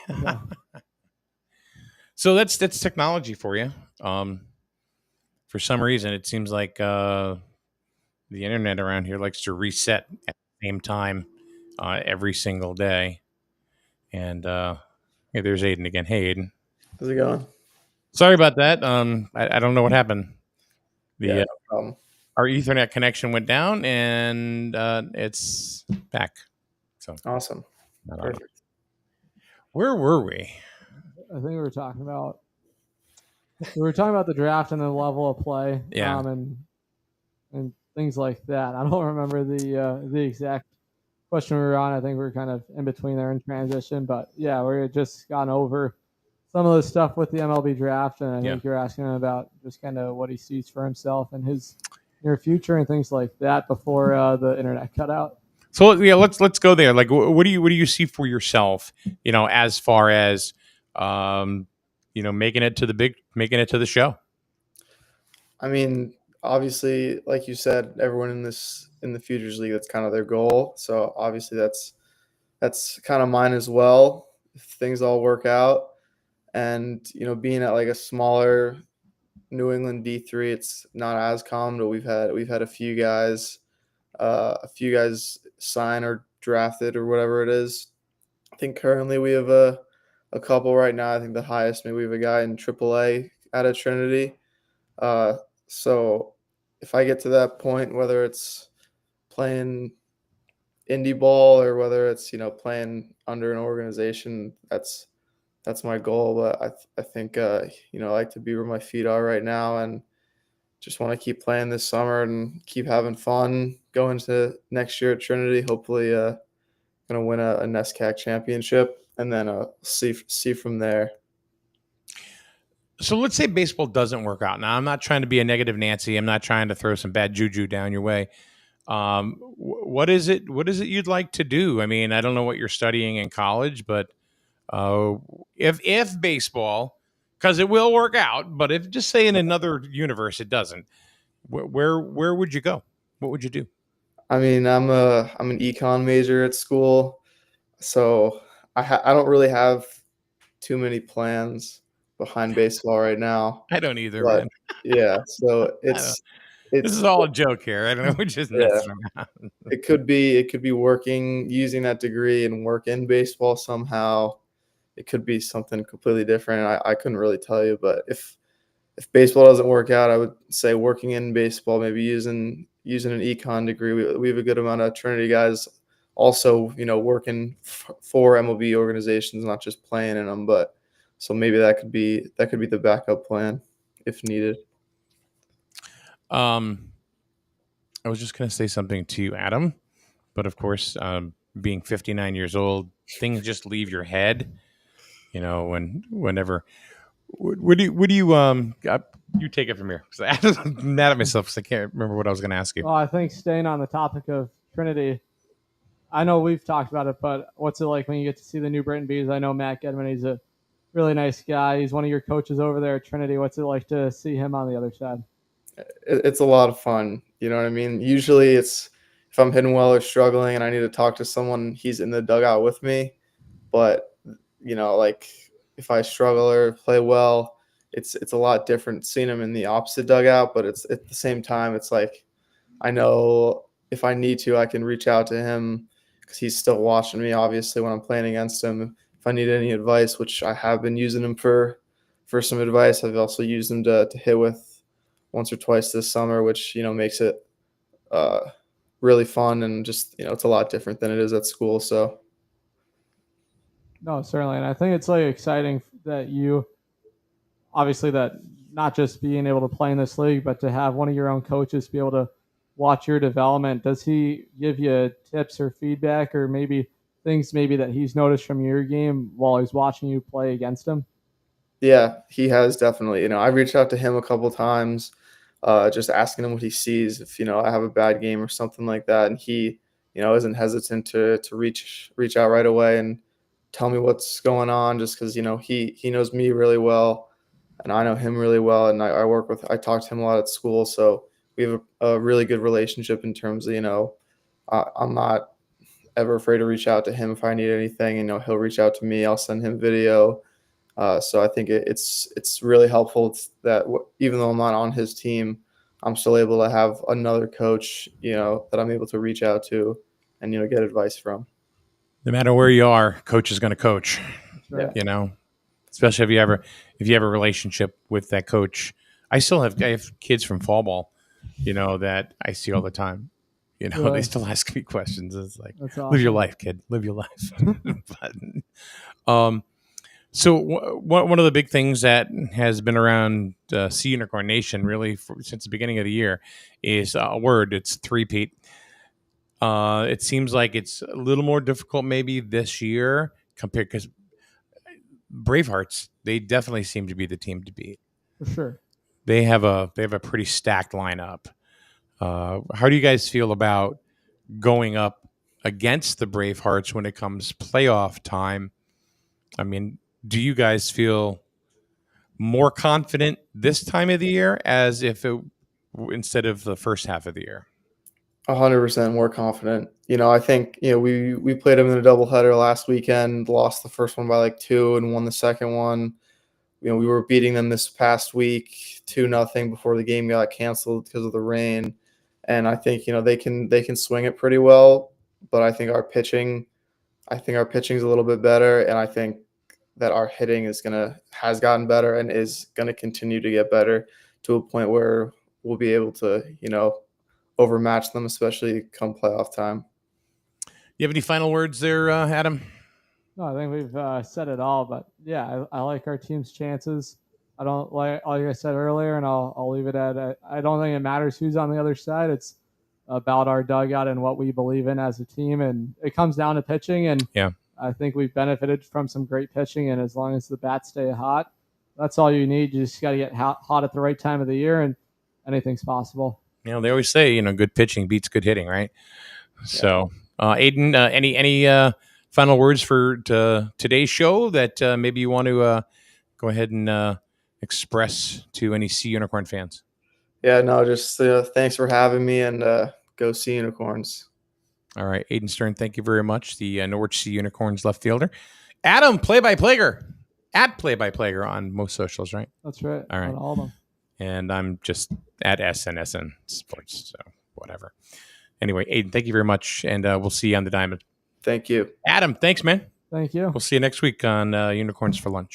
Yeah. So that's technology for you. For some reason, it seems like the internet around here likes to reset at the same time every single day. And hey, there's Aiden again. Hey, Aiden. How's it going? Sorry about that. I don't know what happened. Yeah, The no problem. Our Ethernet connection went down, and it's back. So Awesome. I don't know. Perfect. Where were we? I think we were talking about the draft and the level of play, Yeah. and things like that. I don't remember the exact question we were on. I think we were kind of in between there in transition, but yeah, we had just gone over some of the stuff with the MLB draft, and I Yeah. think you're asking him about just kind of what he sees for himself and his near future and things like that before the internet cut out. So yeah, let's go there. Like, what do you see for yourself? As far as making it to the show. I mean, obviously, like you said, everyone in the Futures League, that's kind of their goal. So obviously, that's kind of mine as well. If things all work out, and being at like a smaller New England D3, it's not as common, but we've had a few guys sign or drafted or whatever it is. I think currently we have a couple right now. I think the highest, maybe we have a guy in AAA out of Trinity. So if I get to that point, whether it's playing indie ball or whether it's playing under an organization, that's my goal. But I think I like to be where my feet are right now, and just want to keep playing this summer and keep having fun going to next year at Trinity. Hopefully, gonna win a NESCAC championship, and then see from there. So let's say baseball doesn't work out. Now, I'm not trying to be a negative Nancy. I'm not trying to throw some bad juju down your way. What is it? What is it you'd like to do? I mean, I don't know what you're studying in college, but uh, if baseball, because it will work out, but if just say in another universe it doesn't, where would you go? What would you do? I mean, I'm an econ major at school, so I don't really have too many plans behind baseball right now. I don't either, But man. yeah, so I don't. it's This is it's all a joke here. I don't know. We're just yeah, messing around. it could be working using that degree and work in baseball somehow. It could be something completely different. I couldn't really tell you, but if baseball doesn't work out, I would say working in baseball, maybe using an econ degree. We have a good amount of Trinity guys also, working for MLB organizations, not just playing in them. But so maybe that could be the backup plan if needed. Um, I was just going to say something to you, Adam, but of course, being 59 years old, things just leave your head. Whenever. What do you you take it from here? 'Cause I'm mad at myself because I can't remember what I was going to ask you. Well, I think staying on the topic of Trinity, I know we've talked about it, but what's it like when you get to see the new Britain Bees? I know Matt Gedman, he's a really nice guy. He's one of your coaches over there at Trinity. What's it like to see him on the other side? It's a lot of fun. You know what I mean? Usually it's if I'm hitting well or struggling and I need to talk to someone, he's in the dugout with me. But like if I struggle or play well, it's a lot different seeing him in the opposite dugout. But it's at the same time, it's like I know if I need to, I can reach out to him because he's still watching me. Obviously, when I'm playing against him, if I need any advice, which I have been using him for some advice, I've also used him to hit with once or twice this summer, which makes it uh, really fun and just it's a lot different than it is at school. So No, certainly, and I think it's like exciting that you obviously that not just being able to play in this league, but to have one of your own coaches be able to watch your development. Does he give you tips or feedback, or maybe things maybe that he's noticed from your game while he's watching you play against him? yeah, he has definitely. I reached out to him a couple times, just asking him what he sees if I have a bad game or something like that, and he isn't hesitant to reach out right away and tell me what's going on, just because he knows me really well, and I know him really well, and I talk to him a lot at school, so we have a really good relationship in terms of I'm not ever afraid to reach out to him if I need anything. And, he'll reach out to me. I'll send him video. So I think it's really helpful that even though I'm not on his team, I'm still able to have another coach, that I'm able to reach out to and, get advice from. No matter where you are, coach is going to coach. That's right. Yeah. Especially if you have a relationship with that coach. I have kids from fall ball, that I see all the time. Really? They still ask me questions. It's like, That's live your awesome. life, kid. Live your life. So one of the big things that has been around Sea Unicorn Nation really since the beginning of the year is a word. It's three-peat. It seems like it's a little more difficult maybe this year compared because Bravehearts, they definitely seem to be the team to beat. For sure. They have a pretty stacked lineup. How do you guys feel about going up against the Bravehearts when it comes playoff time? I mean, do you guys feel more confident this time of the year as if it instead of the first half of the year? 100% more confident. I think, we played them in a doubleheader last weekend, lost the first one by like 2 and won the second one. We were beating them this past week 2-0 before the game got canceled because of the rain. And I think, they can swing it pretty well, but I think our pitching's a little bit better, and I think that our hitting has gotten better and is going to continue to get better to a point where we'll be able to, overmatch them, especially come playoff time. You have any final words there, Adam? No, I think we've said it all. But yeah, I like our team's chances. I don't like I said earlier, and I'll leave it at. I don't think it matters who's on the other side. It's about our dugout and what we believe in as a team, and it comes down to pitching. And Yeah. I think we've benefited from some great pitching, and as long as the bats stay hot, that's all you need. You just got to get hot at the right time of the year, and anything's possible. They always say, good pitching beats good hitting, right? Yeah. So, Aiden, any final words for today's show that maybe you want to go ahead and express to any Sea Unicorn fans? Yeah, no, just thanks for having me, and go Sea Unicorns. All right, Aiden Stern, thank you very much. The Norwich Sea Unicorns left fielder. Adam, play-by-player, at play-by-player on most socials, right? That's right. All right. On all of them. And I'm just at SNSN Sports, so whatever. Anyway, Aiden, thank you very much, and we'll see you on the diamond. Thank you. Adam, thanks, man. Thank you. We'll see you next week on Unicorns for Lunch.